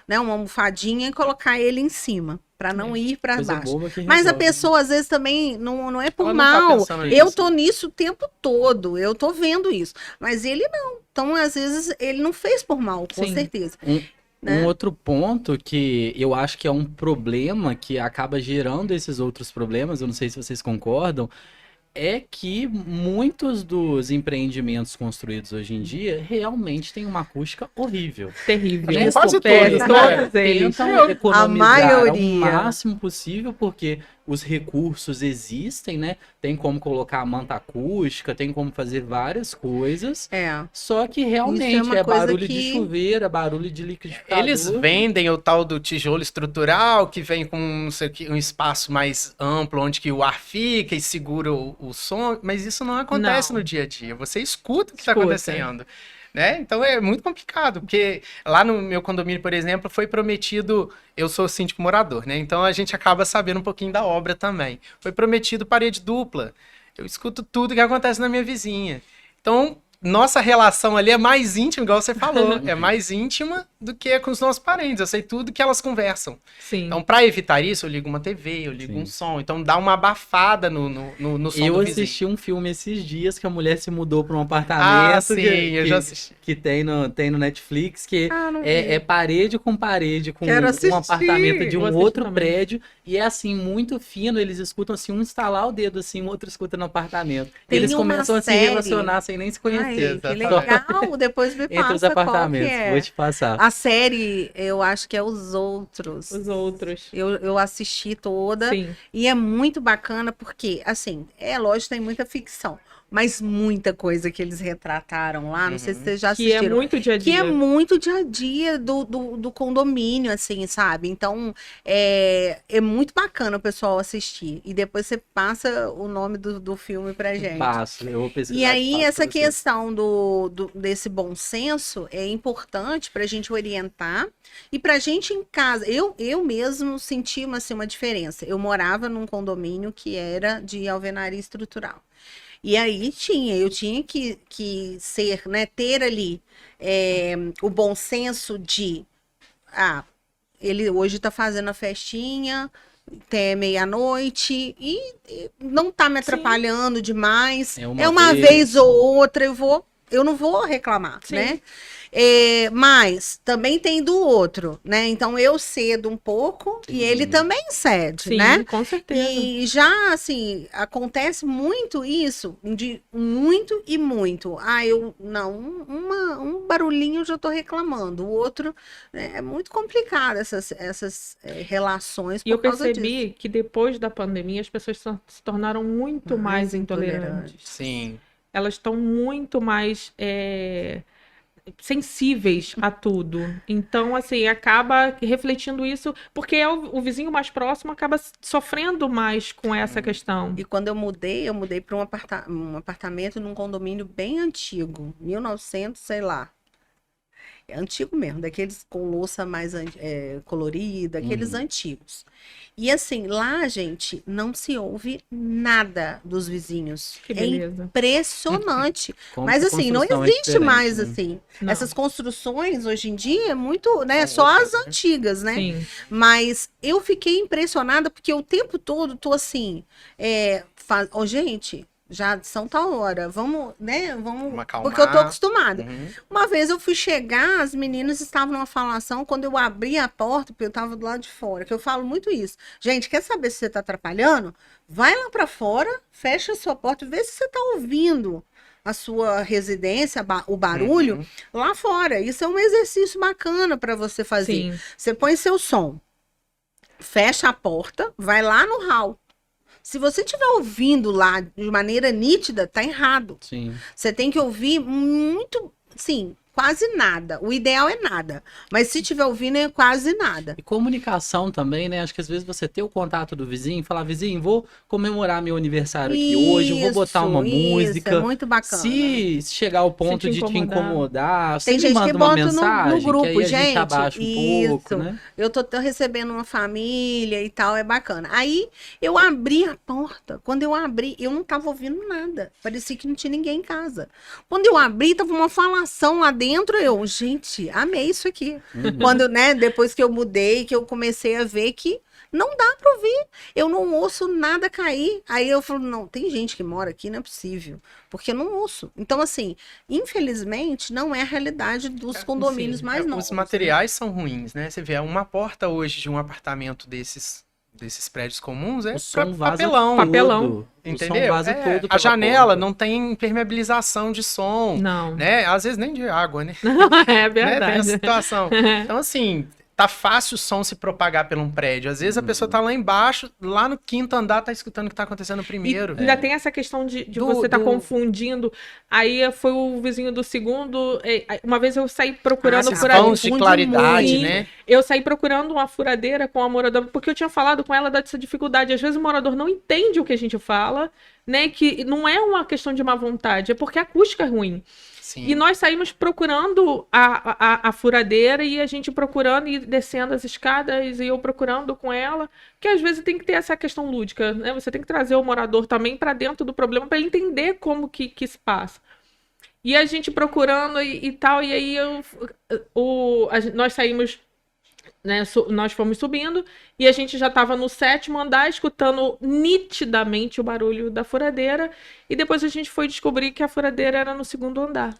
né, uma almofadinha e colocar ele em cima, para não ir para Coisa baixo. boba que Mas a resolve. pessoa, às vezes, também não é por Ela não tá mal. pensando Eu nisso. tô nisso o tempo todo, eu tô vendo isso. Mas ele não. Então, às vezes, ele não fez por mal, com Sim. certeza. Um né? outro ponto que eu acho que é um problema que acaba gerando esses outros problemas, eu não sei se vocês concordam, é que muitos dos empreendimentos construídos hoje em dia realmente têm uma acústica horrível. Terrível. Quase É, todos, né? todos eles. Tentam economizar maioria. o máximo possível, porque os recursos existem, né? Tem como colocar manta acústica, tem como fazer várias coisas. Só que realmente é barulho de chuveiro, é barulho de liquidificador. Eles vendem o tal do tijolo estrutural, que vem com não sei o que, um espaço mais amplo, onde que o ar fica e segura o som, mas isso não acontece no dia a dia. Você escuta o que está acontecendo. Né? Então é muito complicado, porque lá no meu condomínio, por exemplo, foi prometido, eu sou síndico morador, né? Então a gente acaba sabendo um pouquinho da obra também. Foi prometido parede dupla. Eu escuto tudo que acontece na minha vizinha. Então, nossa relação ali é mais íntima, igual você falou, é mais íntima do que com os nossos parentes. Eu sei tudo que elas conversam. Sim. Então, para evitar isso, eu ligo uma TV, eu ligo um som. Então, dá uma abafada no som do vizinho. Eu assisti um filme esses dias que a mulher se mudou para um apartamento eu já assisti. Que tem no Netflix, que é parede com parede, com um apartamento de um outro prédio. E é assim, muito fino, eles escutam assim, um estalar o dedo, assim, o outro escuta no apartamento. Eles começam a se relacionar sem nem se conhecer. Que legal, depois me passa. Entre os apartamentos, vou te passar. A série, eu acho que é Os Outros. Os Outros. Eu assisti toda. Sim. E é muito bacana porque, assim, lógico, tem muita ficção. Mas muita coisa que eles retrataram lá, não sei se vocês já assistiram. Que é muito dia a dia. Que é muito dia a dia do condomínio, assim, sabe? Então, é muito bacana o pessoal assistir. E depois você passa o nome do filme pra gente. Passo, eu vou pesquisar. E aí, essa questão desse bom senso é importante pra gente orientar. E pra gente em casa, eu mesmo senti uma diferença. Eu morava num condomínio que era de alvenaria estrutural. E aí eu tinha que ser, né, ter ali o bom senso de, ele hoje tá fazendo a festinha até meia-noite e não tá me atrapalhando demais. É uma vez ou outra eu não vou reclamar, né? Mas também tem do outro, né? Então eu cedo um pouco e ele também cede, né? Com certeza. E já, assim, acontece muito isso, de muito e muito. Um barulhinho eu já tô reclamando, o outro, né, é muito complicado essas relações. E eu percebi que depois da pandemia as pessoas se tornaram muito mais intolerantes. Sim. Elas estão muito mais sensíveis a tudo. Então, assim, acaba refletindo isso, porque o vizinho mais próximo acaba sofrendo mais com essa questão. E quando eu mudei para um apartamento num condomínio bem antigo, 1900, sei lá. É antigo mesmo, daqueles com louça mais colorida, aqueles antigos. E assim, lá, gente, não se ouve nada dos vizinhos. Que beleza. É impressionante. Mas assim, não existe mais assim. Não. Essas construções hoje em dia é muito, né? Só as antigas, né? Sim. Mas eu fiquei impressionada porque o tempo todo tô assim, gente, já são tal hora, vamos, né? Vamos acalmar. Porque eu tô acostumada. Uma vez eu fui chegar, as meninas estavam numa falação, quando eu abri a porta, porque eu tava do lado de fora, que eu falo muito isso. Gente, quer saber se você tá atrapalhando? Vai lá pra fora, fecha a sua porta e vê se você tá ouvindo a sua residência, o barulho lá fora. Isso é um exercício bacana para você fazer. Sim. Você põe seu som, fecha a porta, vai lá no hall. Se você estiver ouvindo lá de maneira nítida, tá errado. Sim. Você tem que ouvir muito, sim, quase nada. O ideal é nada. Mas se estiver ouvindo, é quase nada. E comunicação também, né? Acho que às vezes você ter o contato do vizinho, falar, vizinho, vou comemorar meu aniversário aqui hoje, eu vou botar uma música. É muito bacana. Se chegar ao ponto de te incomodar, tem você gente manda que uma bota mensagem, no grupo, que aí a gente, gente abaixa um pouco, né? Eu tô recebendo uma família e tal, é bacana. Aí eu abri a porta. Quando eu abri, eu não tava ouvindo nada. Parecia que não tinha ninguém em casa. Quando eu abri, tava uma falação lá dentro. Gente, amei isso aqui. Quando, né, depois que eu mudei, que eu comecei a ver que não dá para ouvir. Eu não ouço nada cair. Aí eu falo, não, tem gente que mora aqui, não é possível. Porque eu não ouço. Então, assim, infelizmente, não é a realidade dos condomínios mais novos. Os materiais são ruins, né? Você vê, uma porta hoje de um apartamento desses prédios comuns é papelão. Entendeu? A janela não tem impermeabilização de som. Não. Né? Às vezes nem de água, né? É verdade. Né? Tem a situação. Então, assim, tá fácil o som se propagar por um prédio. Às vezes a pessoa tá lá embaixo, lá no 5º andar, tá escutando o que tá acontecendo no primeiro. Ainda tem essa questão de você estar confundindo. Aí foi o vizinho do segundo. Uma vez eu saí procurando furadeira. De claridade, né? Eu saí procurando uma furadeira com a moradora, porque eu tinha falado com ela dessa dificuldade. Às vezes o morador não entende o que a gente fala, né? Que não é uma questão de má vontade, é porque a acústica é ruim. Sim. E nós saímos procurando a furadeira e a gente procurando e descendo as escadas e eu procurando com ela, que às vezes tem que ter essa questão lúdica, né? Você tem que trazer o morador também para dentro do problema para ele entender como que se passa. E a gente procurando e tal, e aí nós saímos, né, nós fomos subindo e a gente já estava no 7º andar escutando nitidamente o barulho da furadeira e depois a gente foi descobrir que a furadeira era no 2º andar.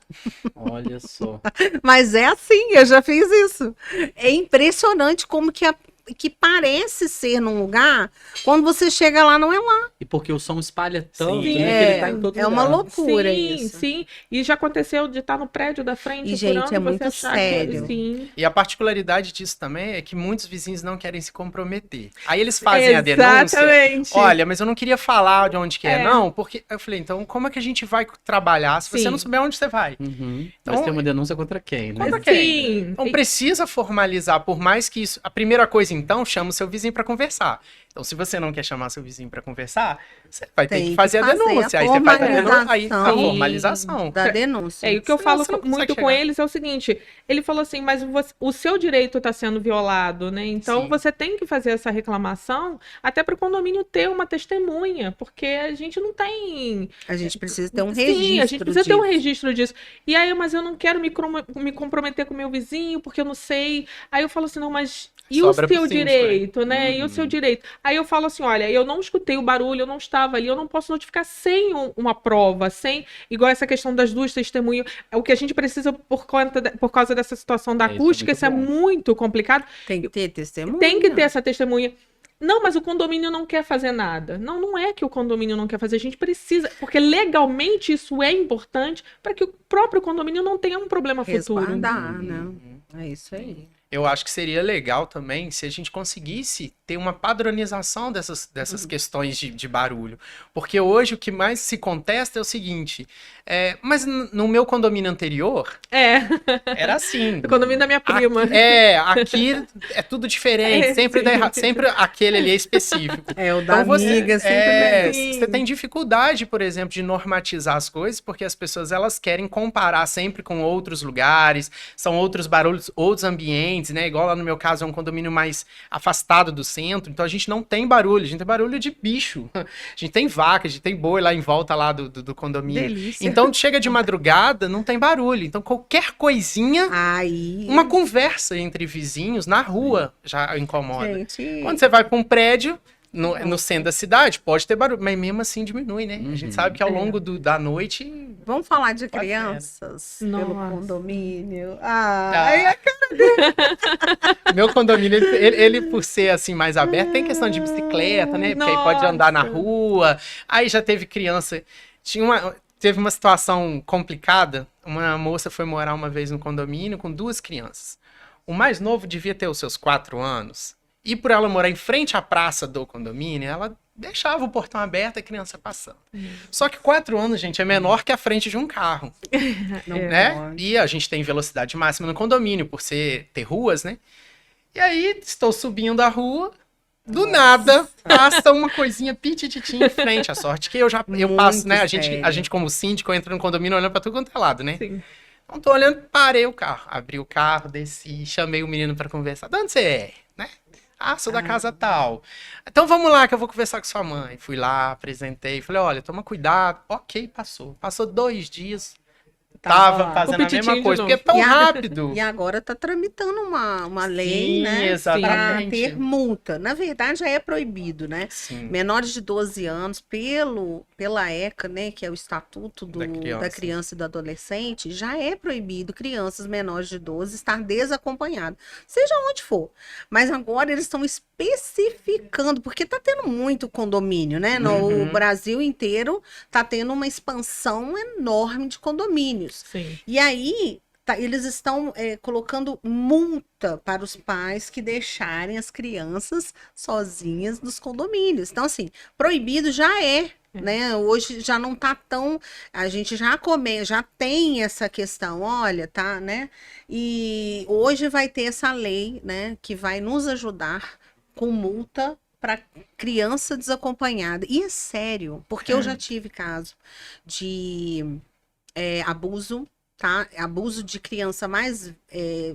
Olha só. Mas é assim, eu já fiz isso. É impressionante como que parece ser num lugar, quando você chega lá, não é lá. E porque o som espalha tanto, Sim, né, que ele tá em todo lugar. uma loucura sim, isso. Sim, e já aconteceu de estar no prédio da frente. E, gente, é muito sério. Sim. E a particularidade disso também é que muitos vizinhos não querem se comprometer. Aí eles fazem a denúncia. Exatamente. Olha, mas eu não queria falar de onde que é, não, porque eu falei, então como é que a gente vai trabalhar se você não souber onde você vai? Então, mas tem uma denúncia contra quem, né? Contra quem? Sim. Então precisa formalizar, por mais que isso... A primeira coisa, então, chama o seu vizinho para conversar. Então, se você não quer chamar seu vizinho para conversar, você vai ter que fazer a denúncia. Aí você faz a denúncia, aí a formalização. Da denúncia. E o que eu falo Senão você não muito consegue com chegar. eles é o seguinte, ele falou assim, mas o seu direito está sendo violado, né? Então Sim. você tem que fazer essa reclamação até para o condomínio ter uma testemunha, porque a gente não tem... A gente precisa ter um registro. Sim, a gente precisa ter um registro disso. E aí, mas eu não quero me comprometer com o meu vizinho, porque eu não sei. Aí eu falo assim, não, mas... E Sobra o pro seu síndico, direito, né? E o seu direito. Aí eu falo assim, olha, eu não escutei o barulho, eu não estava ali, eu não posso notificar sem uma prova, sem... Igual essa questão das 2 testemunhas. O que a gente precisa por causa dessa situação da acústica, isso é muito complicado. Tem que ter testemunha. Tem que ter essa testemunha. Não, mas o condomínio não quer fazer nada. Não, não é que o condomínio não quer fazer. A gente precisa, porque legalmente isso é importante para que o próprio condomínio não tenha um problema futuro. Respaldar, né? É isso aí. Eu acho que seria legal também se a gente conseguisse ter uma padronização dessas questões de barulho. Porque hoje o que mais se contesta é o seguinte, mas no meu condomínio anterior, era assim. O condomínio da minha prima. Aqui é tudo diferente, sempre dá errado, sempre aquele ali é específico. O da amiga sempre você tem dificuldade, por exemplo, de normatizar as coisas, porque as pessoas elas querem comparar sempre com outros lugares, são outros barulhos, outros ambientes, né? Igual lá no meu caso é um condomínio mais afastado do centro, então a gente não tem barulho, a gente tem barulho de bicho. A gente tem vaca, a gente tem boi lá em volta lá do condomínio. Delícia. Então chega de madrugada, não tem barulho. Então qualquer coisinha, uma conversa entre vizinhos na rua já incomoda. Gente... Quando você vai para um prédio, no centro da cidade, pode ter barulho, mas mesmo assim diminui, né? A gente sabe que ao longo da noite... Vamos falar de crianças pelo Nossa. condomínio. Aí a cara dele. Meu condomínio, ele por ser assim mais aberto, tem questão de bicicleta, né? Porque aí pode andar na rua. Aí já teve criança... Teve uma situação complicada. Uma moça foi morar uma vez no condomínio com 2 crianças. O mais novo devia ter os seus 4 anos. E por ela morar em frente à praça do condomínio, ela deixava o portão aberto e a criança passando. Só que 4 anos, gente, é menor que a frente de um carro. Né? E a gente tem velocidade máxima no condomínio, por ter ruas, né? E aí, estou subindo a rua, do nada, passa uma coisinha pitititinha em frente. A sorte que eu passo, né? A gente como síndico, entra no condomínio olhando pra tudo quanto é lado, né? Sim. Então, tô olhando, parei o carro. Abri o carro, desci, chamei o menino pra conversar. De onde você é? Né? Sou da casa tal. Então vamos lá que eu vou conversar com sua mãe. Fui lá, apresentei, falei, olha, toma cuidado. Ok, passou. Passou 2 dias, tava fazendo a mesma coisa, porque é tão rápido. E agora tá tramitando uma lei, Sim, né? exatamente. Pra ter multa. Na verdade, já é proibido, né? Sim. Menores de 12 anos, pela ECA, né? Que é o Estatuto da Criança e do Adolescente, já é proibido crianças menores de 12 estar desacompanhadas. Seja onde for. Mas agora eles estão especificando, porque tá tendo muito condomínio, né? No Brasil inteiro tá tendo uma expansão enorme de condomínios. Sim. E aí eles estão colocando multa para os pais que deixarem as crianças sozinhas nos condomínios. Então, assim, proibido já é. Né? Hoje já não tá tão. A gente já tem essa questão, olha, tá, né? E hoje vai ter essa lei, né, que vai nos ajudar com multa para criança desacompanhada. E é sério, porque eu já tive caso de abuso, tá? Abuso de criança mais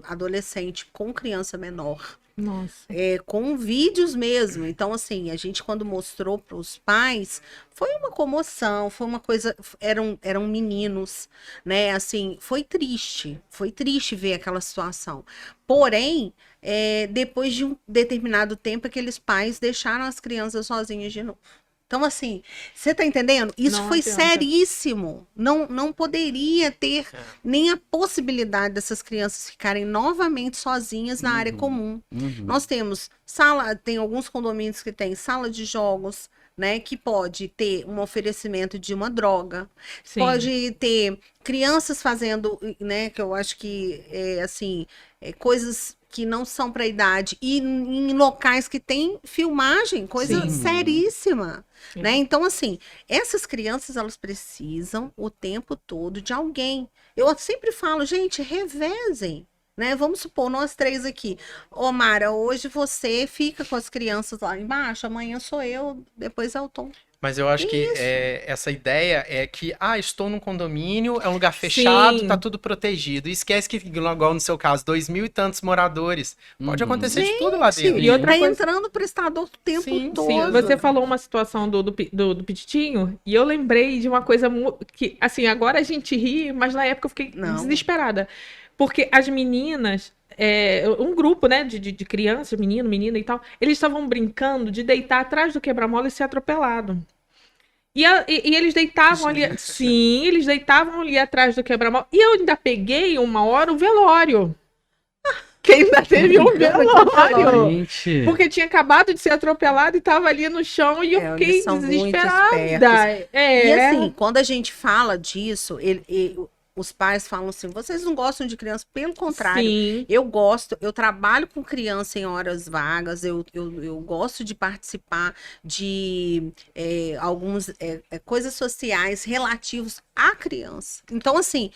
adolescente com criança menor. Nossa. Com vídeos mesmo. Então, assim, a gente quando mostrou para os pais, foi uma comoção, foi uma coisa, eram meninos, né? Assim, foi triste ver aquela situação. Porém, depois de um determinado tempo, aqueles pais deixaram as crianças sozinhas de novo. Então, assim, você tá entendendo? Isso Não foi adianta. seríssimo. Não poderia ter nem a possibilidade dessas crianças ficarem novamente sozinhas na área comum. Nós temos tem alguns condomínios que tem sala de jogos, né? Que pode ter um oferecimento de uma droga. Sim. Pode ter crianças fazendo, né? Que eu acho que, coisas que não são para idade, e em locais que tem filmagem, coisa Sim. seríssima, Sim. né? Então, assim, essas crianças, elas precisam o tempo todo de alguém. Eu sempre falo, gente, revezem, né? Vamos supor, nós três aqui. Ô, Mara, hoje você fica com as crianças lá embaixo, amanhã sou eu, depois é o Tom. Mas eu acho que essa ideia é que, estou num condomínio, é um lugar fechado, Sim. tá tudo protegido. E esquece que, igual no seu caso, 2.000 e tantos moradores. Pode acontecer de tudo lá dentro. E outra Tá coisa- entrando o prestador o tempo Sim, todo. Sim, você falou uma situação do Petitinho, e eu lembrei de uma coisa que, assim, agora a gente ri, mas na época eu fiquei Não. desesperada. Porque as meninas, um grupo, né, de crianças, menina e tal, eles estavam brincando de deitar atrás do quebra-mola e ser atropelado. E eles deitavam ali, sim, eles deitavam ali atrás do quebra-mola. E eu ainda peguei uma hora o velório. Que ainda teve um velório. Gente. Porque tinha acabado de ser atropelado e tava ali no chão e eu fiquei eles são muito desesperada. espertos. E assim, quando a gente fala disso, os pais falam assim, vocês não gostam de criança? Pelo contrário, Sim. eu gosto, eu trabalho com criança em horas vagas, eu gosto de participar de algumas coisas sociais relativas à criança. Então, assim,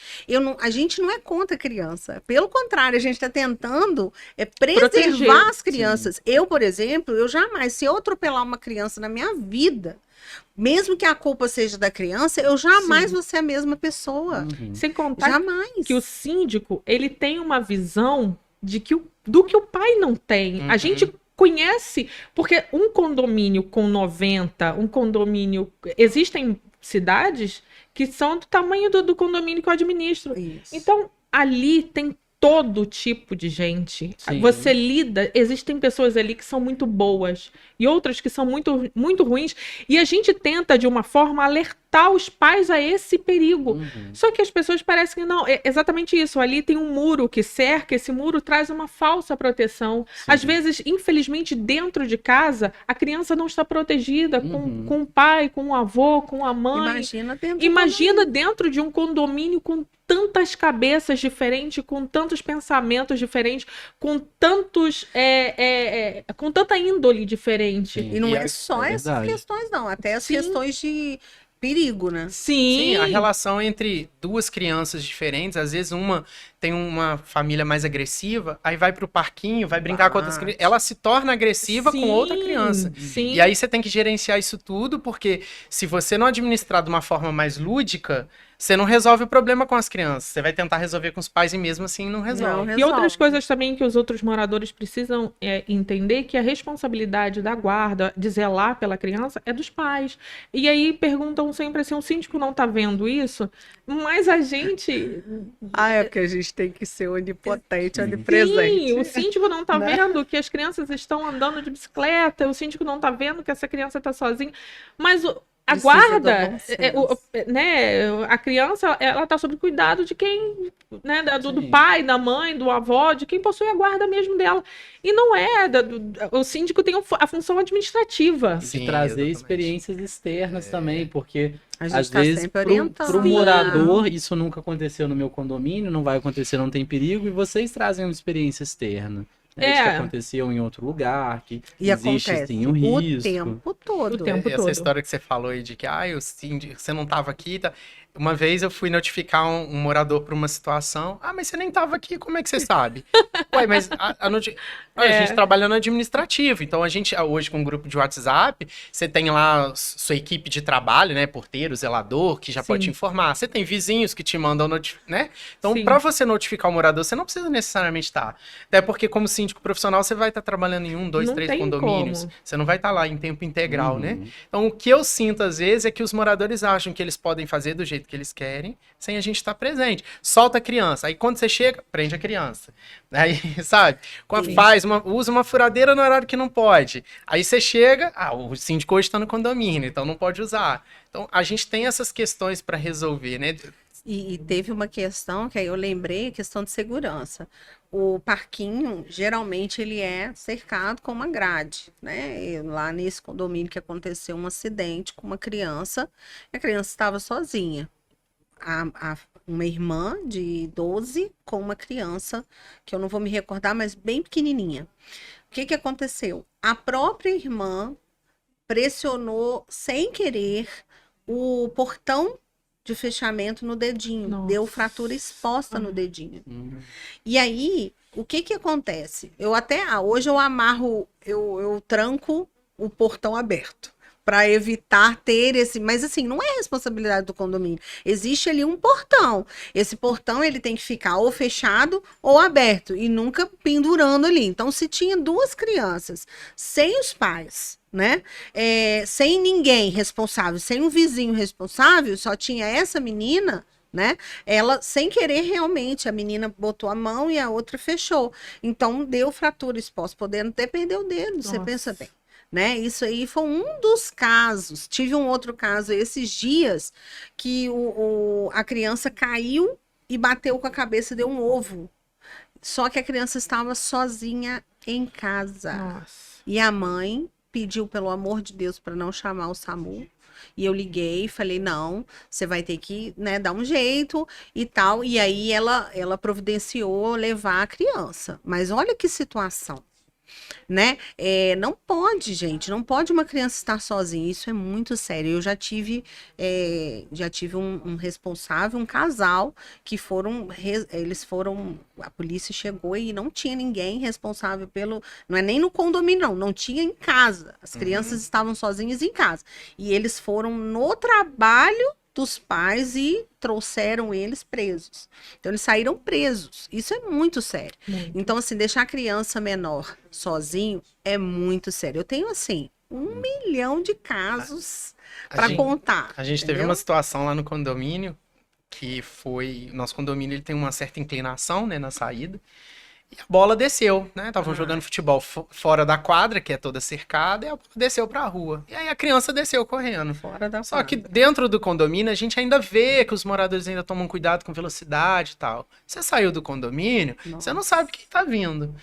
a gente não é contra a criança. Pelo contrário, a gente está tentando preservar Proteger. as crianças. Eu, por exemplo, se eu atropelar uma criança na minha vida, mesmo que a culpa seja da criança, eu jamais vou ser a mesma pessoa. Sem contar Jamais. que o síndico, ele tem uma visão do que o pai não tem. A gente conhece, porque um condomínio com 90, existem cidades que são do tamanho do condomínio que eu administro. Isso. Então, ali tem todo tipo de gente. Sim. Você lida, existem pessoas ali que são muito boas e outras que são muito, muito ruins. E a gente tenta, de uma forma, alertar os pais a esse perigo. Só que as pessoas parecem que não. É exatamente isso. Ali tem um muro que cerca, esse muro traz uma falsa proteção. Às vezes, infelizmente, dentro de casa, a criança não está protegida com o pai, com o avô, com a mãe. Imagina Dentro de um condomínio com tantas cabeças diferentes, com tantos pensamentos diferentes, com tantos com tanta índole diferente. E não é só essas questões, não. Até as questões de perigo, né? Sim, a relação entre duas crianças diferentes, às vezes uma tem uma família mais agressiva, aí vai pro parquinho, vai brincar com outras crianças, ela se torna agressiva com outra criança. Sim. E aí você tem que gerenciar isso tudo, porque se você não administrar de uma forma mais lúdica, você não resolve o problema com as crianças. Você vai tentar resolver com os pais e mesmo assim não resolve. E outras coisas também que os outros moradores precisam entender, que a responsabilidade da guarda, de zelar pela criança, é dos pais. E aí perguntam sempre assim, o síndico não tá vendo isso? Mas a gente... é porque a gente tem que ser onipotente, onipresente. Sim, o síndico não tá vendo que as crianças estão andando de bicicleta, o síndico não tá vendo que essa criança tá sozinha. Mas A Precisa do guarda, bom senso. né, a criança, ela tá sob cuidado de quem, né, do Sim. pai, da mãe, do avó, de quem possui a guarda mesmo dela. E não é, o síndico tem a função administrativa. De Sim, trazer exatamente. experiências externas também, porque A gente às tá vezes sempre pro orientando. morador isso nunca aconteceu no meu condomínio, não vai acontecer, não tem perigo, e vocês trazem uma experiência externa. Né, de que aconteceu em outro lugar, que E existe acontece sim um risco. o tempo todo. O tempo Essa todo. história que você falou aí de que o síndico, você não estava aqui, tá? Uma vez eu fui notificar um morador por uma situação. Mas você nem estava aqui, como é que você sabe? Ué, mas a gente trabalha no administrativo, então a gente hoje com um grupo de WhatsApp, você tem lá sua equipe de trabalho, né, porteiro, zelador, que já pode te Sim. informar. Você tem vizinhos que te mandam né? Então, Sim. para você notificar o morador, você não precisa necessariamente estar. Até porque como síndico profissional, você vai estar trabalhando em 1, 2, Não 3 tem condomínios. como. Você não vai estar lá em tempo integral, Uhum. né? Então, o que eu sinto às vezes é que os moradores acham que eles podem fazer do jeito que eles querem, sem a gente estar presente. Solta a criança. Aí quando você chega, prende a criança. Aí, sabe? Sim. Usa uma furadeira no horário que não pode. Aí você chega, o síndico hoje está no condomínio, então não pode usar. Então, a gente tem essas questões para resolver, né? E teve uma questão que aí eu lembrei, questão de segurança. O parquinho, geralmente, ele é cercado com uma grade, né? E lá nesse condomínio que aconteceu um acidente com uma criança, e a criança estava sozinha. Uma irmã de 12 com uma criança, que eu não vou me recordar, mas bem pequenininha. O que aconteceu? A própria irmã pressionou, sem querer, o portão de fechamento no dedinho. Nossa. Deu fratura exposta no dedinho. Uhum. E aí, o que acontece? Eu até, hoje eu amarro, eu tranco o portão aberto para evitar ter esse, mas assim, não é responsabilidade do condomínio. Existe ali um portão. Esse portão ele tem que ficar ou fechado ou aberto e nunca pendurando ali. Então, se tinha duas crianças sem os pais, né? Sem ninguém responsável, sem um vizinho responsável, só tinha essa menina, né? Ela, sem querer, realmente, a menina botou a mão e a outra fechou. Então, deu fratura exposta, podendo até perder o dedo, você Nossa. pensa bem. Né? Isso aí foi um dos casos. Tive um outro caso esses dias que a criança caiu e bateu com a cabeça, deu um ovo. Só que a criança estava sozinha em casa. Nossa. E a mãe pediu, pelo amor de Deus, para não chamar o SAMU. E eu liguei, falei, não, você vai ter que, né, dar um jeito e tal. E aí ela providenciou levar a criança. Mas olha que situação. Né? Não pode, gente, não pode uma criança estar sozinha, isso é muito sério. Eu já tive um responsável, um casal que a polícia chegou e não tinha ninguém responsável não é nem no condomínio, não tinha em casa. As crianças estavam sozinhas em casa. E eles foram no trabalho dos pais e trouxeram eles presos. Então, eles saíram presos. Isso é muito sério. Muito. Então, assim, deixar a criança menor sozinho é muito sério. Eu tenho, assim, 1 milhão de casos para contar. A gente teve uma situação lá no condomínio que foi... Nosso condomínio ele tem uma certa inclinação, né, na saída. E a bola desceu, né? Estavam jogando futebol fora da quadra, que é toda cercada, e a bola desceu pra rua. E aí a criança desceu correndo. Fora da Só que quadra. dentro do condomínio a gente ainda vê que os moradores ainda tomam cuidado com velocidade e tal. Você saiu do condomínio, você não sabe quem tá vindo.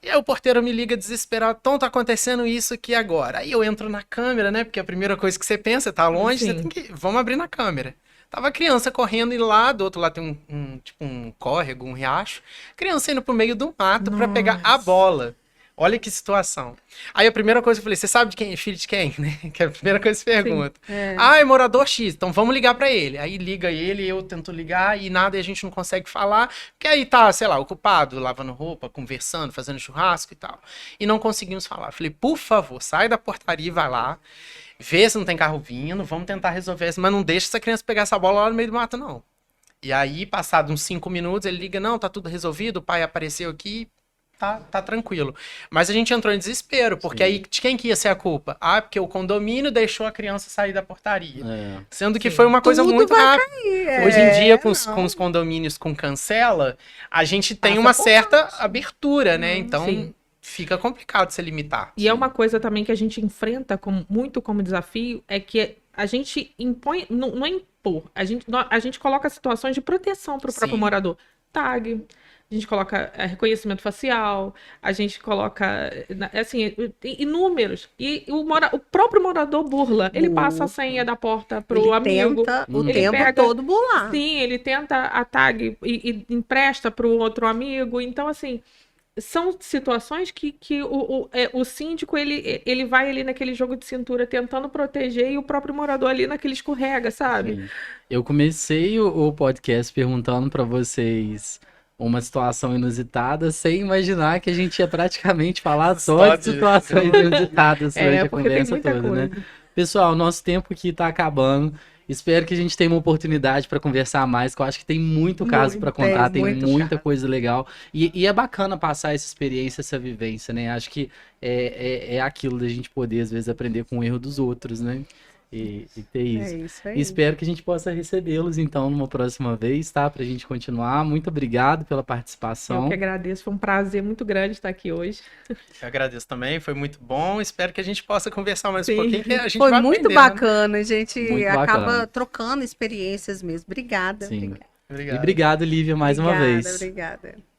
E aí o porteiro me liga desesperado, então tá acontecendo isso aqui agora. Aí eu entro na câmera, né? Porque a primeira coisa que você pensa, tá longe, você Sim. tem que... Vamos abrir na câmera. Tava a criança correndo e lá do outro lado tem tipo um córrego, um riacho. Criança indo pro meio do mato pra pegar a bola. Olha que situação. Aí a primeira coisa que eu falei, você sabe de quem? Filho de quem? Né? Que é a primeira coisa que você pergunta. É morador X, então vamos ligar pra ele. Aí liga ele, eu tento ligar e nada, e a gente não consegue falar. Porque aí tá, sei lá, ocupado, lavando roupa, conversando, fazendo churrasco e tal. E não conseguimos falar. Eu falei, por favor, sai da portaria e vai lá. Vê se não tem carro vindo, vamos tentar resolver isso, mas não deixa essa criança pegar essa bola lá no meio do mato, não. E aí, passado uns 5 minutos, ele liga, não, tá tudo resolvido, o pai apareceu aqui, tá tranquilo. Mas a gente entrou em desespero, porque aí de quem que ia ser a culpa? Porque o condomínio deixou a criança sair da portaria. Sendo que foi uma coisa Tudo muito vai rápida. cair, Hoje em dia, com não. os condomínios com cancela, a gente tem Passa uma por certa abertura, né? Então, sim. fica complicado se limitar. E é uma coisa também que a gente enfrenta muito como desafio, é que a gente impõe, não é impor, a gente coloca situações de proteção para o próprio Sim. morador. Tag, a gente coloca reconhecimento facial, a gente coloca, assim, inúmeros. E o próprio morador burla. Ele passa a senha da porta pro Ele amigo. tenta o ele tempo pega- todo burlar. Sim, ele tenta a tag e empresta para o outro amigo. Então, assim, são situações que o síndico ele vai ali naquele jogo de cintura tentando proteger e o próprio morador ali naquele escorrega, sabe? Sim. Eu comecei o podcast perguntando para vocês uma situação inusitada, sem imaginar que a gente ia praticamente falar só Só de de- situações inusitadas durante a Porque tem conversa muita toda, né? coisa. Pessoal, nosso tempo aqui tá acabando. Espero que a gente tenha uma oportunidade para conversar mais, que eu acho que tem muito caso para contar, tem muito muita caso. coisa legal. E é bacana passar essa experiência, essa vivência, né? Acho que é aquilo da gente poder, às vezes, aprender com o erro dos outros, né? E ter isso. É isso aí. Espero que a gente possa recebê-los, então, numa próxima vez, tá? Pra gente continuar. Muito obrigado pela Eu participação. que agradeço, foi um prazer muito grande estar aqui hoje. Eu agradeço também, foi muito bom. Espero que a gente possa conversar mais Sim. um pouquinho, que a gente Foi vai muito aprendendo, né? bacana, a gente Muito acaba bacana. trocando experiências mesmo. Obrigada. Sim. Obrigada. Obrigado. E obrigado, Lívia, mais uma Obrigada, vez. Obrigada.